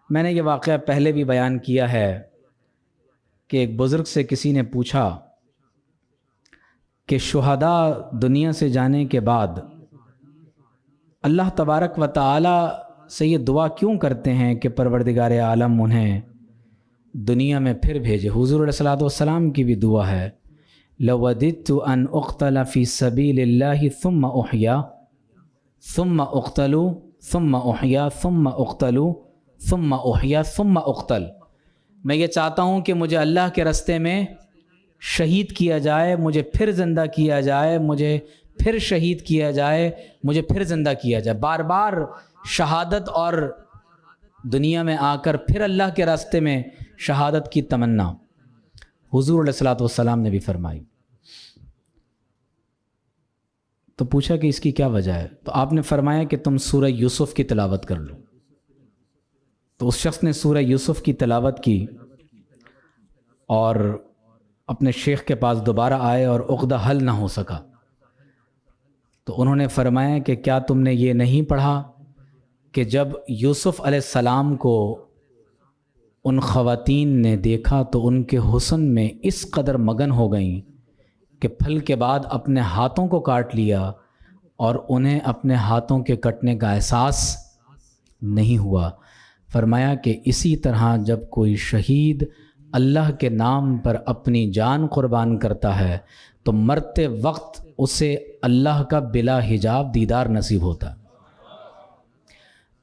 میں نے یہ واقعہ پہلے بھی بیان کیا ہے کہ ایک بزرگ سے کسی نے پوچھا کہ شہداء دنیا سے جانے کے بعد اللہ تبارک و تعالی سے یہ دعا کیوں کرتے ہیں کہ پروردگار عالم انہیں دنیا میں پھر بھیجے؟ حضور علیہ الصلوۃ والسلام کی بھی دعا ہے، لوددت ان اقتل فی سبیل اللہ ثم احیا ثم اقتل ثم احیا ثم اقتل ثم احیا ثم اقتل۔ میں یہ چاہتا ہوں کہ مجھے اللہ کے راستے میں شہید کیا جائے، مجھے پھر زندہ کیا جائے، مجھے پھر شہید کیا جائے، مجھے پھر زندہ کیا جائے۔ بار بار شہادت اور دنیا میں آ کر پھر اللہ کے راستے میں شہادت کی تمنا حضور علیہ الصلوۃ والسلام نے بھی فرمائی۔ تو پوچھا کہ اس کی کیا وجہ ہے؟ تو آپ نے فرمایا کہ تم سورہ یوسف کی تلاوت کر لو۔ تو اس شخص نے سورہ یوسف کی تلاوت کی اور اپنے شیخ کے پاس دوبارہ آئے اور عقدہ حل نہ ہو سکا۔ تو انہوں نے فرمایا کہ کیا تم نے یہ نہیں پڑھا کہ جب یوسف علیہ السلام کو ان خواتین نے دیکھا تو ان کے حسن میں اس قدر مگن ہو گئیں کہ پھل کے بعد اپنے ہاتھوں کو کاٹ لیا اور انہیں اپنے ہاتھوں کے کٹنے کا احساس نہیں ہوا۔ فرمایا کہ اسی طرح جب کوئی شہید اللہ کے نام پر اپنی جان قربان کرتا ہے تو مرتے وقت اسے اللہ کا بلا حجاب دیدار نصیب ہوتا ہے۔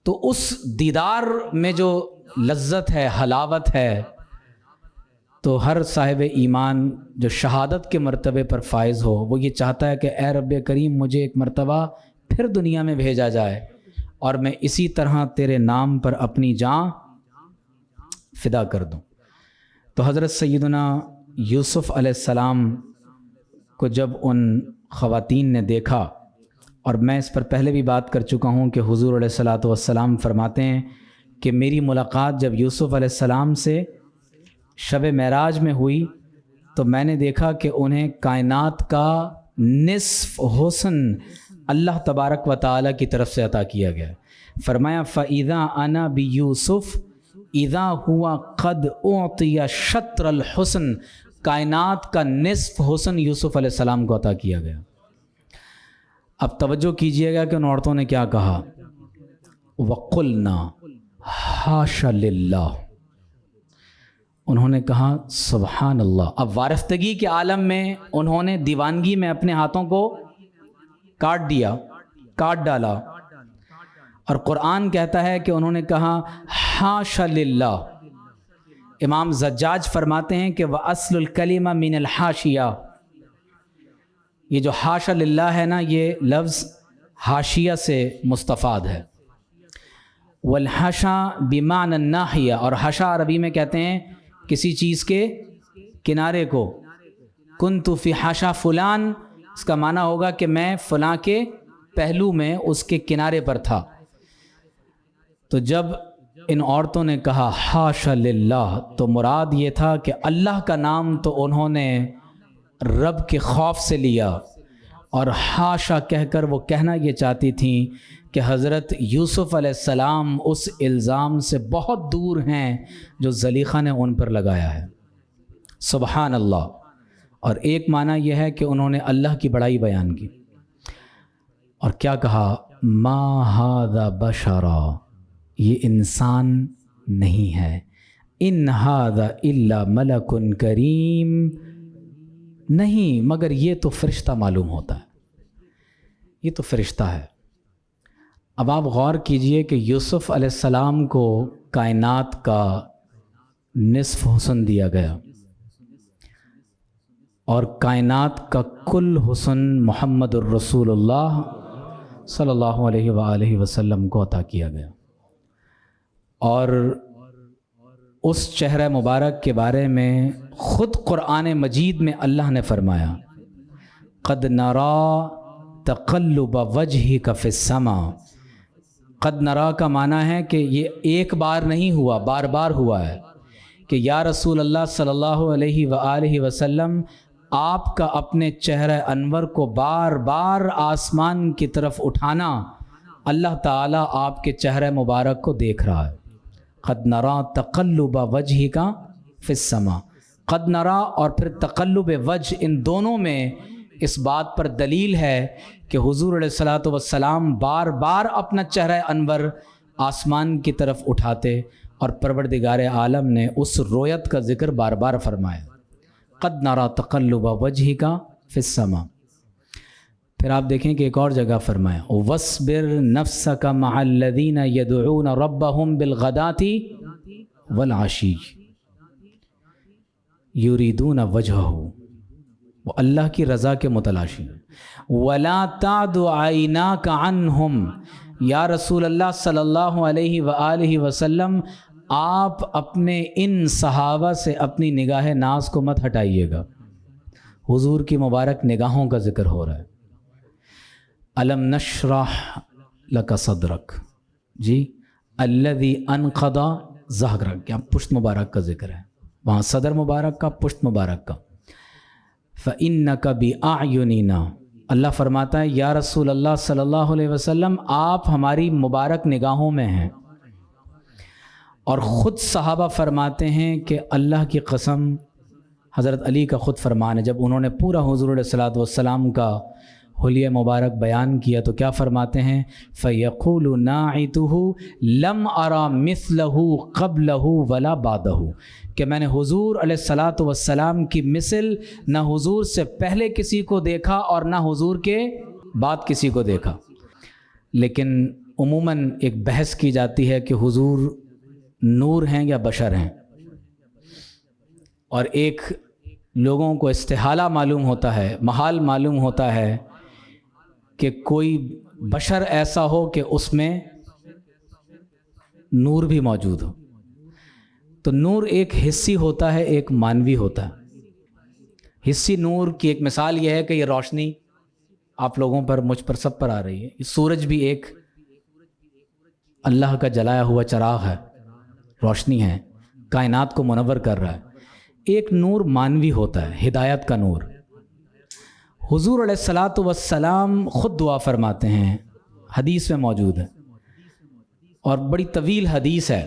تو اس دیدار میں جو لذت ہے، حلاوت ہے، تو ہر صاحب ایمان جو شہادت کے مرتبے پر فائز ہو وہ یہ چاہتا ہے کہ اے رب کریم مجھے ایک مرتبہ پھر دنیا میں بھیجا جائے اور میں اسی طرح تیرے نام پر اپنی جان فدا کر دوں۔ تو حضرت سیدنا یوسف علیہ السلام کو جب ان خواتین نے دیکھا، اور میں اس پر پہلے بھی بات کر چکا ہوں کہ حضور علیہ الصلوۃ والسلام فرماتے ہیں کہ میری ملاقات جب یوسف علیہ السلام سے شب معراج میں ہوئی تو میں نے دیکھا کہ انہیں کائنات کا نصف حسن اللہ تبارک و تعالی کی طرف سے عطا کیا گیا۔ فرمایا فَإِذَا أَنَا بِيُوسُف اذا ہوا قد اعطی شطر الحسن، کائنات کا نصف حسن یوسف علیہ السلام کو عطا کیا گیا۔ اب توجہ کیجئے گا کہ ان عورتوں نے کیا کہا، وَقُلْنَا حَاشَ لِلَّهِ، انہوں نے کہا سبحان اللہ۔ اب وارفتگی کے عالم میں انہوں نے دیوانگی میں اپنے ہاتھوں کو کاٹ دیا، کاٹ ڈالا، اور قرآن کہتا ہے کہ انہوں نے کہا حاشا للہ۔ امام زجاج فرماتے ہیں کہ وَأَصْلُ الْكَلِمَةِ مِنَ الْحَاشِيَةِ، یہ جو حاشا للہ ہے نا، یہ لفظ حاشیہ سے مستفاد ہے۔ والحشا بمعنى الناحیہ، اور حشا عربی میں کہتے ہیں کسی چیز کے کنارے کو۔ کنت فی حشا فلان، اس کا معنی ہوگا کہ میں فلاں کے پہلو میں اس کے کنارے پر تھا۔ تو جب ان عورتوں نے کہا حاشا للہ تو مراد یہ تھا کہ اللہ کا نام تو انہوں نے رب کے خوف سے لیا، اور حاشا کہہ کر وہ کہنا یہ چاہتی تھیں کہ حضرت یوسف علیہ السلام اس الزام سے بہت دور ہیں جو زلیخا نے ان پر لگایا ہے۔ سبحان اللہ۔ اور ایک معنی یہ ہے کہ انہوں نے اللہ کی بڑائی بیان کی اور کیا کہا، ما ھذا بشرا، یہ انسان نہیں ہے، ان ھذا الا ملک کریم، نہیں مگر یہ تو فرشتہ معلوم ہوتا ہے، یہ تو فرشتہ ہے۔ اب آپ غور کیجئے کہ یوسف علیہ السلام کو کائنات کا نصف حسن دیا گیا اور کائنات کا کل حسن محمد الرسول اللہ صلی اللہ علیہ وآلہ وسلم کو عطا کیا گیا۔ اور اس چہرہ مبارک کے بارے میں خود قرآن مجید میں اللہ نے فرمایا، قد نرا تقلب وجہک فی السماء۔ قد نرا کا معنی ہے کہ یہ ایک بار نہیں ہوا، بار بار ہوا ہے کہ یا رسول اللہ صلی اللہ علیہ وآلہ وسلم آپ کا اپنے چہرہ انور کو بار بار آسمان کی طرف اٹھانا، اللہ تعالیٰ آپ کے چہرہ مبارک کو دیکھ رہا ہے۔ قد نرا تقلب وجهک فی السماء. قد نرا اور پھر تقلب وجہ، ان دونوں میں اس بات پر دلیل ہے کہ حضور علیہ الصلاۃ والسلام بار بار اپنا چہرہ انور آسمان کی طرف اٹھاتے اور پروردگار عالم نے اس رویت کا ذکر بار بار فرمایا. قد نرا تقلب وجهک فی السماء. پھر آپ دیکھیں کہ ایک اور جگہ فرمایا وَاصْبِرْ نَفْسَكَ مَعَ الَّذِينَ يَدْعُونَ رَبَّهُمْ بِالْغَدَاةِ وَالْعَشِيِّ يُرِيدُونَ وَجْهَهُ، وہ اللہ کی رضا کے متلاشی. وَلَا تَعْدُ عَيْنَاكَ عَنْهُمْ، یا رسول اللہ صلی اللہ علیہ وآلہ وسلم آپ اپنے ان صحابہ سے اپنی نگاہ ناز کو مت ہٹائیے گا. حضور کی مبارک نگاہوں کا ذکر ہو رہا ہے. الم نشرح لک صدرک، جی الذی انقض ظہرک، یہاں پشت مبارک کا ذکر ہے، وہاں صدر مبارک کا، پشت مبارک کا. فإنک بأعیننا، اللہ فرماتا ہے یا رسول اللہ صلی اللہ علیہ وسلم آپ ہماری مبارک نگاہوں میں ہیں. اور خود صحابہ فرماتے ہیں کہ اللہ کی قسم، حضرت علی کا خود فرمان ہے، جب انہوں نے پورا حضور علیہ الصلاۃ والسلام کا حلیہ مبارک بیان کیا تو کیا فرماتے ہیں فَيَقُولُ نَاعِتُهُ لَمْ أَرَى مِثْلَهُ قَبْلَهُ وَلَا بَعْدَهُ، کہ میں نے حضور علیہ الصلاۃ والسلام کی مثل نہ حضور سے پہلے کسی کو دیکھا اور نہ حضور کے بعد کسی کو دیکھا. لیکن عموماً ایک بحث کی جاتی ہے کہ حضور نور ہیں یا بشر ہیں، اور ایک لوگوں کو استحالہ معلوم ہوتا ہے، محال معلوم ہوتا ہے کہ کوئی بشر ایسا ہو کہ اس میں نور بھی موجود ہو. تو نور ایک حسی ہوتا ہے، ایک مانوی ہوتا ہے. حسی نور کی ایک مثال یہ ہے کہ یہ روشنی آپ لوگوں پر، مجھ پر، سب پر آ رہی ہے. یہ سورج بھی ایک اللہ کا جلایا ہوا چراغ ہے، روشنی ہے، کائنات کو منور کر رہا ہے. ایک نور مانوی ہوتا ہے، ہدایت کا نور. حضور علیہ الصلاۃ والسلام خود دعا فرماتے ہیں، حدیث میں موجود ہے اور بڑی طویل حدیث ہے.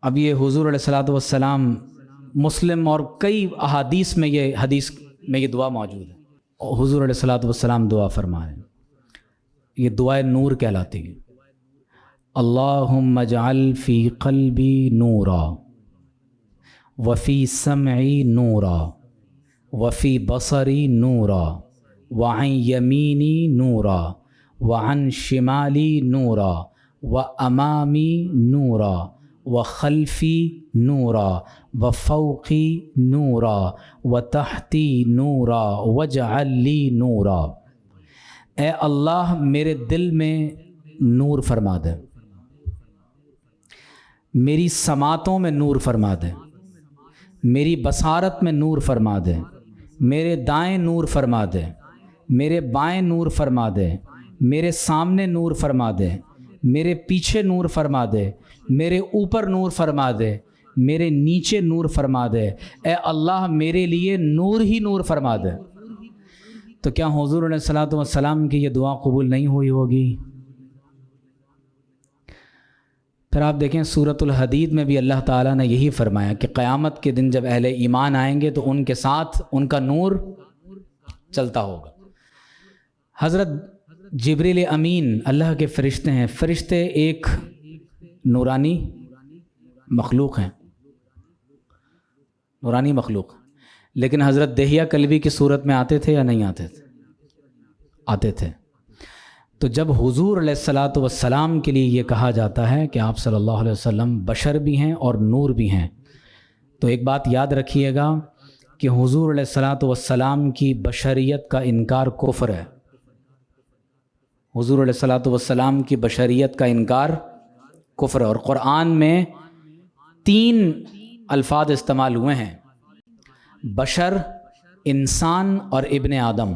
اب یہ حضور علیہ الصلاۃ والسلام مسلم اور کئی احادیث میں یہ حدیث میں یہ دعا موجود ہے. حضور علیہ الصلاۃ والسلام دعا فرمائیں، یہ دعائے نور کہلاتی ہے. اللہم اجعل فی قلبی نورا وفی سمعی نورا وفی بصری نورا وعن یمینی نورا وعن شمالی نورا وامامی نورا وخلفی نورا وفوقی نورا وتحتی نورا واجعل لی نورا. اے اللہ میرے دل میں نور فرما دے، میری سماعتوں میں نور فرما دے، میری بصارت میں نور فرما دے، میرے دائیں نور فرما دے، میرے بائیں نور فرما دے، میرے سامنے نور فرما دے، میرے پیچھے نور فرما دے، میرے اوپر نور فرما دے، میرے نیچے نور فرما دے. اے اللہ میرے لیے نور ہی نور فرما دے. تو کیا حضور علیہ الصلاۃ والسلام کی یہ دعا قبول نہیں ہوئی ہوگی؟ پھر آپ دیکھیں سورۃ الحدید میں بھی اللہ تعالیٰ نے یہی فرمایا کہ قیامت کے دن جب اہل ایمان آئیں گے تو ان کے ساتھ ان کا نور چلتا ہوگا. حضرت جبریل امین اللہ کے فرشتے ہیں. فرشتے ایک نورانی مخلوق ہیں، نورانی مخلوق، لیکن حضرت دہیہ کلبی کی صورت میں آتے تھے یا نہیں آتے تھے؟ آتے تھے. تو جب حضور علیہ الصلاۃ والسلام کے لیے یہ کہا جاتا ہے کہ آپ صلی اللہ علیہ وسلم بشر بھی ہیں اور نور بھی ہیں، تو ایک بات یاد رکھیے گا کہ حضور علیہ الصلاۃ والسلام کی بشریت کا انکار کفر ہے. حضور علیہ الصلاۃ والسلام کی بشریت کا انکار کفر ہے. اور قرآن میں 3 الفاظ استعمال ہوئے ہیں: بشر، انسان اور ابن آدم.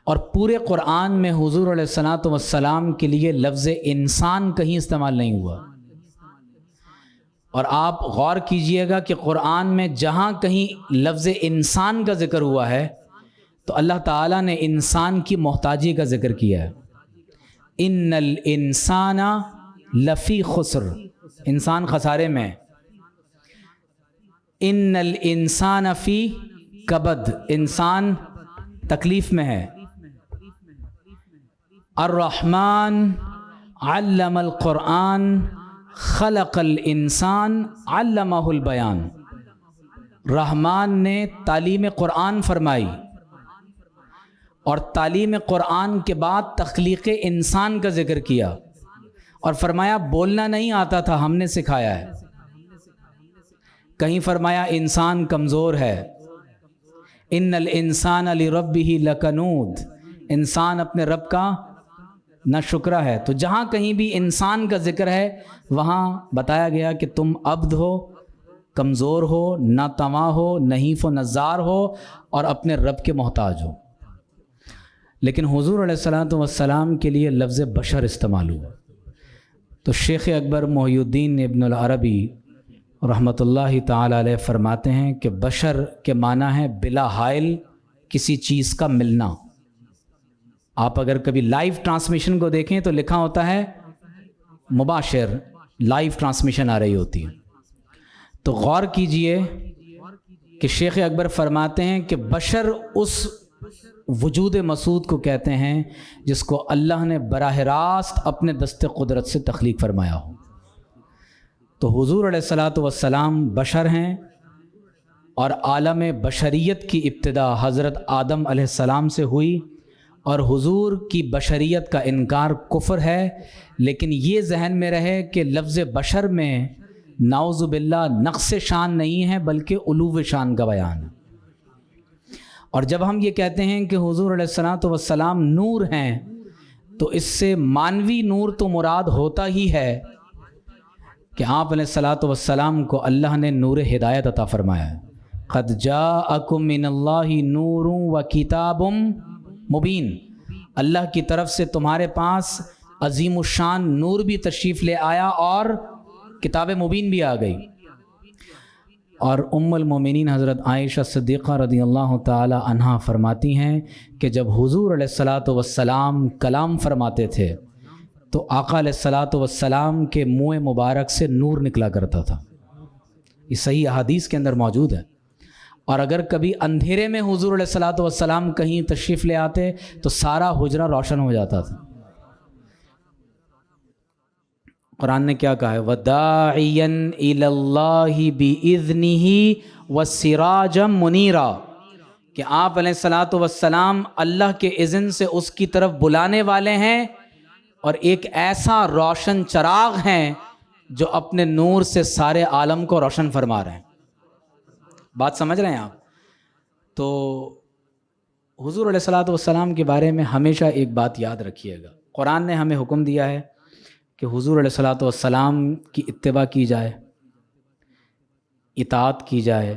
اور پورے قرآن میں حضور علیہ الصلاۃ والسلام کے لیے لفظ انسان کہیں استعمال نہیں ہوا. اور آپ غور کیجئے گا کہ قرآن میں جہاں کہیں لفظ انسان کا ذکر ہوا ہے تو اللہ تعالیٰ نے انسان کی محتاجی کا ذکر کیا ہے. ان الانسان لفی خسر، انسان خسارے میں ہے۔ ان الانسان فی کبد، انسان تکلیف میں ہے۔ الرحمن علم القرآن خلق الانسان علمہ البیان، رحمان نے تعلیم قرآن فرمائی اور تعلیم قرآن کے بعد تخلیق انسان کا ذکر کیا اور فرمایا بولنا نہیں آتا تھا، ہم نے سکھایا ہے۔ کہیں فرمایا انسان کمزور ہے، ان الانسان لربہ لکنود، انسان اپنے رب کا نہ شکرہ ہے۔ تو جہاں کہیں بھی انسان کا ذکر ہے وہاں بتایا گیا کہ تم عبد ہو، کمزور ہو، ناتواں ہو، نحیف و نزار ہو اور اپنے رب کے محتاج ہو۔ لیکن حضور علیہ الصلوۃ والسلام کے لیے لفظ بشر استعمال ہوا، تو شیخ اکبر محی الدین ابن العربی رحمۃ اللہ تعالی علیہ فرماتے ہیں کہ بشر کے معنی ہے بلا حائل کسی چیز کا ملنا۔ آپ اگر کبھی لائیو ٹرانسمیشن کو دیکھیں تو لکھا ہوتا ہے مباشر، لائیو ٹرانسمیشن آ رہی ہوتی ہے۔ تو غور کیجئے کہ شیخ اکبر فرماتے ہیں کہ بشر اس وجود مسعود کو کہتے ہیں جس کو اللہ نے براہ راست اپنے دست قدرت سے تخلیق فرمایا ہو۔ تو حضور علیہ الصلوۃ والسلام بشر ہیں، اور عالم بشریت کی ابتدا حضرت آدم علیہ السلام سے ہوئی، اور حضور کی بشریت کا انکار کفر ہے۔ لیکن یہ ذہن میں رہے کہ لفظ بشر میں نعوذ باللہ نقص شان نہیں ہے بلکہ علو شان کا بیان ہے۔ اور جب ہم یہ کہتے ہیں کہ حضور علیہ الصلوۃ والسلام نور ہیں تو اس سے مانوی نور تو مراد ہوتا ہی ہے کہ آپ علیہ الصلوۃ والسلام کو اللہ نے نور ہدایت عطا فرمایا ہے۔ قد جاءکم من اللہ نور و کتاب مبین، اللہ کی طرف سے تمہارے پاس عظیم الشان نور بھی تشریف لے آیا اور کتاب مبین بھی آ گئی۔ اور ام المومنین حضرت عائشہ صدیقہ رضی اللہ تعالی عنہا فرماتی ہیں کہ جب حضور علیہ الصلوۃ والسلام کلام فرماتے تھے تو آقا علیہ الصلوۃ والسلام کے منہ مبارک سے نور نکلا کرتا تھا۔ یہ صحیح احادیث کے اندر موجود ہے۔ اور اگر کبھی اندھیرے میں حضور علیہ الصلوۃ والسلام کہیں تشریف لے آتے تو سارا حجرہ روشن ہو جاتا تھا۔ قرآن نے کیا کہا ہے؟ وَدَاعِيًا إِلَى اللَّهِ بِإِذْنِهِ وَسِرَاجًا مُنِيرًا، کہ آپ علیہ الصلوۃ والسلام اللہ کے اذن سے اس کی طرف بلانے والے ہیں اور ایک ایسا روشن چراغ ہیں جو اپنے نور سے سارے عالم کو روشن فرما رہے ہیں۔ بات سمجھ رہے ہیں آپ؟ تو حضور علیہ الصلوۃ والسلام کے بارے میں ہمیشہ ایک بات یاد رکھیے گا، قرآن نے ہمیں حکم دیا ہے کہ حضور علیہ الصلوۃ والسلام کی اتباع کی جائے، اطاعت کی جائے،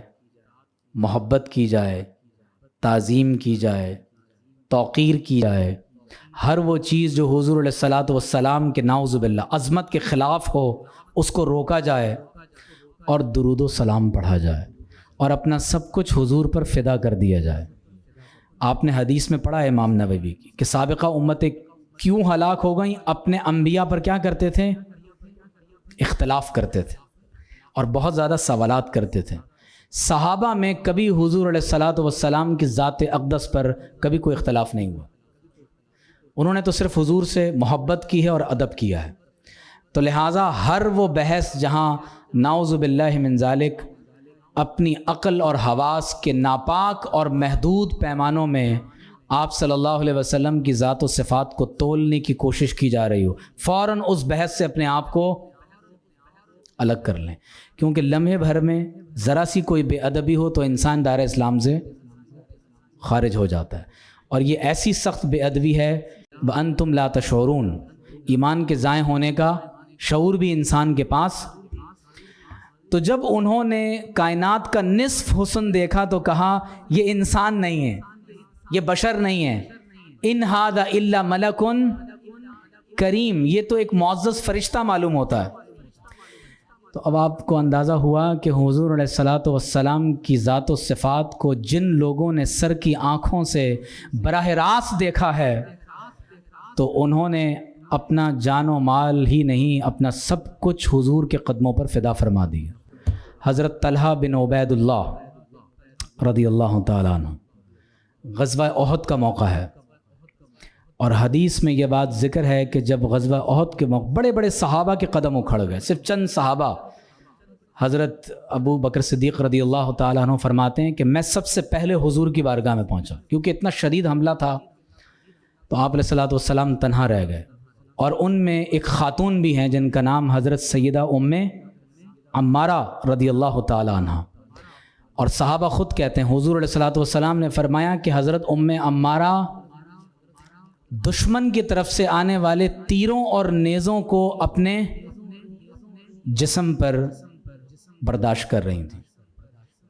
محبت کی جائے، تعظیم کی جائے، توقیر کی جائے۔ ہر وہ چیز جو حضور علیہ الصلوۃ والسلام کے نعوذ باللہ عظمت کے خلاف ہو اس کو روکا جائے اور درود و سلام پڑھا جائے اور اپنا سب کچھ حضور پر فدا کر دیا جائے۔ آپ نے حدیث میں پڑھا ہے امام نووی کی کہ سابقہ امتیں کیوں ہلاک ہو گئیں؟ اپنے انبیاء پر کیا کرتے تھے؟ اختلاف کرتے تھے اور بہت زیادہ سوالات کرتے تھے۔ صحابہ میں کبھی حضور علیہ الصلوۃ والسلام کی ذات اقدس پر کبھی کوئی اختلاف نہیں ہوا، انہوں نے تو صرف حضور سے محبت کی ہے اور ادب کیا ہے۔ تو لہٰذا ہر وہ بحث جہاں نعوذ باللہ من ذالک اپنی عقل اور حواس کے ناپاک اور محدود پیمانوں میں آپ صلی اللہ علیہ وسلم کی ذات و صفات کو تولنے کی کوشش کی جا رہی ہو، فوراً اس بحث سے اپنے آپ کو الگ کر لیں، کیونکہ لمحے بھر میں ذرا سی کوئی بے ادبی ہو تو انسان دائرہ اسلام سے خارج ہو جاتا ہے۔ اور یہ ایسی سخت بے ادبی ہے وَأَنْتُمْ لَا تَشْعُرُونَ، ایمان کے ضائع ہونے کا شعور بھی انسان کے پاس۔ تو جب انہوں نے کائنات کا نصف حسن دیکھا تو کہا یہ انسان نہیں ہے، یہ بشر نہیں ہے، ان ھذا الا ملک کریم، یہ تو ایک معزز فرشتہ معلوم ہوتا ہے۔ تو اب آپ کو اندازہ ہوا کہ حضور علیہ الصلوۃ والسلام کی ذات و صفات کو جن لوگوں نے سر کی آنکھوں سے براہ راست دیکھا ہے تو انہوں نے اپنا جان و مال ہی نہیں اپنا سب کچھ حضور کے قدموں پر فدا فرما دیا۔ حضرت طلحہ بن عبید اللہ رضی اللہ تعالیٰ عنہ، غزوہ احد کا موقع ہے، اور حدیث میں یہ بات ذکر ہے کہ جب غزوہ احد کے موقع بڑے بڑے صحابہ کے قدم اکھڑ گئے، صرف چند صحابہ، حضرت ابو بکر صدیق رضی اللہ تعالیٰ عنہ فرماتے ہیں کہ میں سب سے پہلے حضور کی بارگاہ میں پہنچا، کیونکہ اتنا شدید حملہ تھا تو آپ علیہ الصلوۃ والسلام تنہا رہ گئے، اور ان میں ایک خاتون بھی ہیں جن کا نام حضرت سیدہ ام عمارہ رضی اللہ تعالیٰ عنہ، اور صحابہ خود کہتے ہیں حضور علیہ الصلوۃ والسلام نے فرمایا کہ حضرت ام عمارہ دشمن کی طرف سے آنے والے تیروں اور نیزوں کو اپنے جسم پر برداشت کر رہی تھیں۔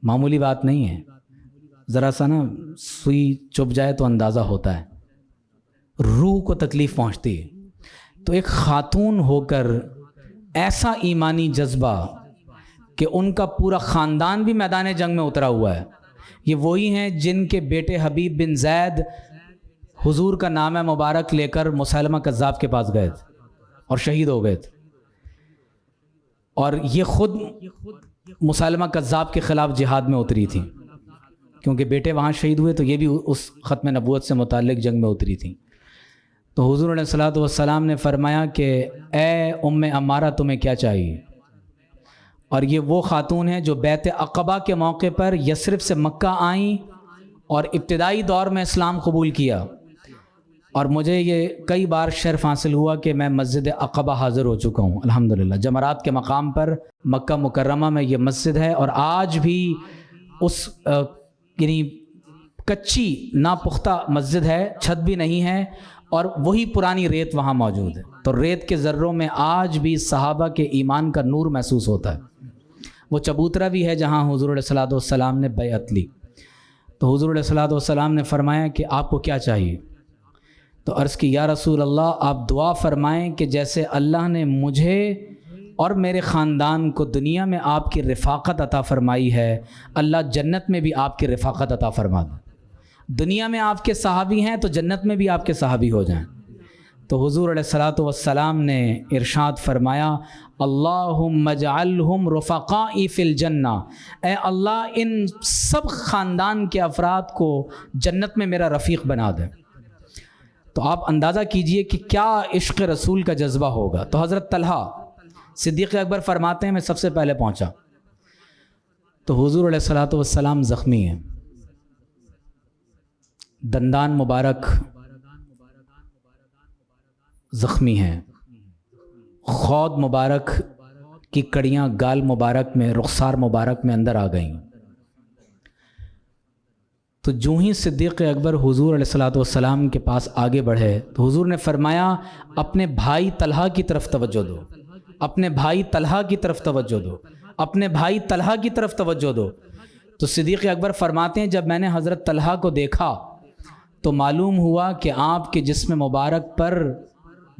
معمولی بات نہیں ہے، ذرا سا نا سوئی چبھ جائے تو اندازہ ہوتا ہے، روح کو تکلیف پہنچتی ہے۔ تو ایک خاتون ہو کر ایسا ایمانی جذبہ کہ ان کا پورا خاندان بھی میدان جنگ میں اترا ہوا ہے، یہ وہی ہیں جن کے بیٹے حبیب بن زید حضور کا نام مبارک لے کر مسیلمہ کذاب کے پاس گئے تھے اور شہید ہو گئے تھے، اور یہ خود مسیلمہ کذاب کے خلاف جہاد میں اتری تھیں، کیونکہ بیٹے وہاں شہید ہوئے تو یہ بھی اس ختم نبوت سے متعلق جنگ میں اتری تھیں۔ تو حضور علیہ الصلوۃ والسلام نے فرمایا کہ اے ام عمارہ تمہیں کیا چاہیے؟ اور یہ وہ خاتون ہیں جو بیعت عقبہ کے موقع پر یثرب سے مکہ آئیں اور ابتدائی دور میں اسلام قبول کیا، اور مجھے یہ کئی بار شرف حاصل ہوا کہ میں مسجد عقبہ حاضر ہو چکا ہوں الحمدللہ۔ جمرات کے مقام پر مکہ مکرمہ میں یہ مسجد ہے، اور آج بھی اس یعنی کچی ناپختہ مسجد ہے، چھت بھی نہیں ہے، اور وہی پرانی ریت وہاں موجود ہے، تو ریت کے ذروں میں آج بھی صحابہ کے ایمان کا نور محسوس ہوتا ہے۔ وہ چبوترا بھی ہے جہاں حضور علیہ الصلوۃ والسلام نے بیعت لی۔ تو حضور علیہ الصلوۃ والسلام نے فرمایا کہ آپ کو کیا چاہیے؟ تو عرض کی یا رسول اللہ آپ دعا فرمائیں کہ جیسے اللہ نے مجھے اور میرے خاندان کو دنیا میں آپ کی رفاقت عطا فرمائی ہے، اللہ جنت میں بھی آپ کی رفاقت عطا فرما دے۔ دنیا میں آپ کے صحابی ہیں تو جنت میں بھی آپ کے صحابی ہو جائیں۔ تو حضور علیہ الصلوۃ والسلام نے ارشاد فرمایا اللہم اجعلہم رفقائی فی الجنہ، اے اللہ ان سب خاندان کے افراد کو جنت میں میرا رفیق بنا دے۔ تو آپ اندازہ کیجئے کہ کیا عشق رسول کا جذبہ ہوگا۔ تو حضرت طلحہ صدیق اکبر فرماتے ہیں میں سب سے پہلے پہنچا، تو حضور علیہ الصلوۃ والسلام زخمی ہیں، دندان مبارک زخمی ہیں، خود مبارک کی کڑیاں گال مبارک میں، رخسار مبارک میں اندر آ گئیں۔ تو جو ہی صدیق اکبر حضور علیہ الصلوۃ والسلام کے پاس آگے بڑھے تو حضور نے فرمایا اپنے بھائی طلحہ کی طرف توجہ دو، اپنے بھائی طلحہ کی طرف توجہ دو، اپنے بھائی طلحہ کی طرف توجہ دو۔ تو صدیق اکبر فرماتے ہیں جب میں نے حضرت طلحہ کو دیکھا تو معلوم ہوا کہ آپ کے جسم مبارک پر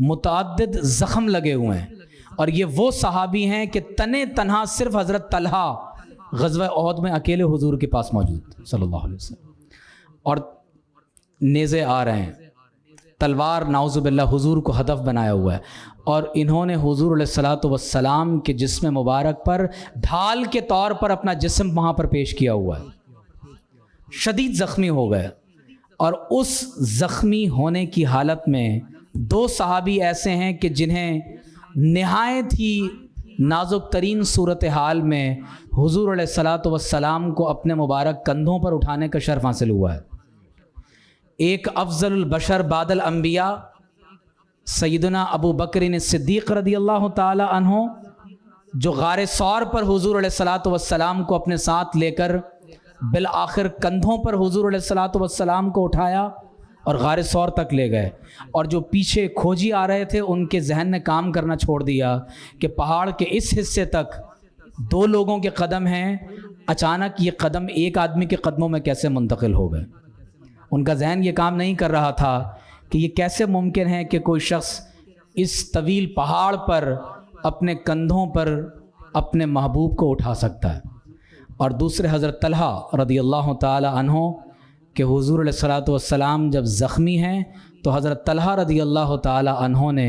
متعدد زخم لگے ہوئے ہیں، اور یہ وہ صحابی ہیں کہ تنے تنہا صرف حضرت طلحہ غزوہ احد میں اکیلے حضور کے پاس موجود صلی اللہ علیہ وسلم، اور نیزے آ رہے ہیں، تلوار نعوذ باللہ حضور کو ہدف بنایا ہوا ہے، اور انہوں نے حضور علیہ الصلوۃ والسلام کے جسم مبارک پر ڈھال کے طور پر اپنا جسم وہاں پر پیش کیا ہوا ہے، شدید زخمی ہو گئے۔ اور اس زخمی ہونے کی حالت میں دو صحابی ایسے ہیں کہ جنہیں نہایت ہی نازک ترین صورتحال میں حضور علیہ الصلوۃ والسلام کو اپنے مبارک کندھوں پر اٹھانے کا شرف حاصل ہوا ہے۔ ایک افضل البشر بعد الانبیاء سیدنا ابو بکر صدیق رضی اللہ تعالی عنہ، جو غار ثور پر حضور علیہ الصلوۃ والسلام کو اپنے ساتھ لے کر بالآخر کندھوں پر حضور علیہ الصلوۃ والسلام کو اٹھایا اور غار ثور تک لے گئے، اور جو پیچھے کھوجی آ رہے تھے ان کے ذہن نے کام کرنا چھوڑ دیا کہ پہاڑ کے اس حصے تک دو لوگوں کے قدم ہیں، اچانک یہ قدم ایک آدمی کے قدموں میں کیسے منتقل ہو گئے۔ ان کا ذہن یہ کام نہیں کر رہا تھا کہ یہ کیسے ممکن ہے کہ کوئی شخص اس طویل پہاڑ پر اپنے کندھوں پر اپنے محبوب کو اٹھا سکتا ہے۔ اور دوسرے حضرت طلحہ رضی اللہ تعالی عنہ کہ حضور علیہ الصلوۃ والسلام جب زخمی ہیں تو حضرت طلحہ رضی اللہ تعالی عنہ نے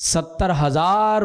70,000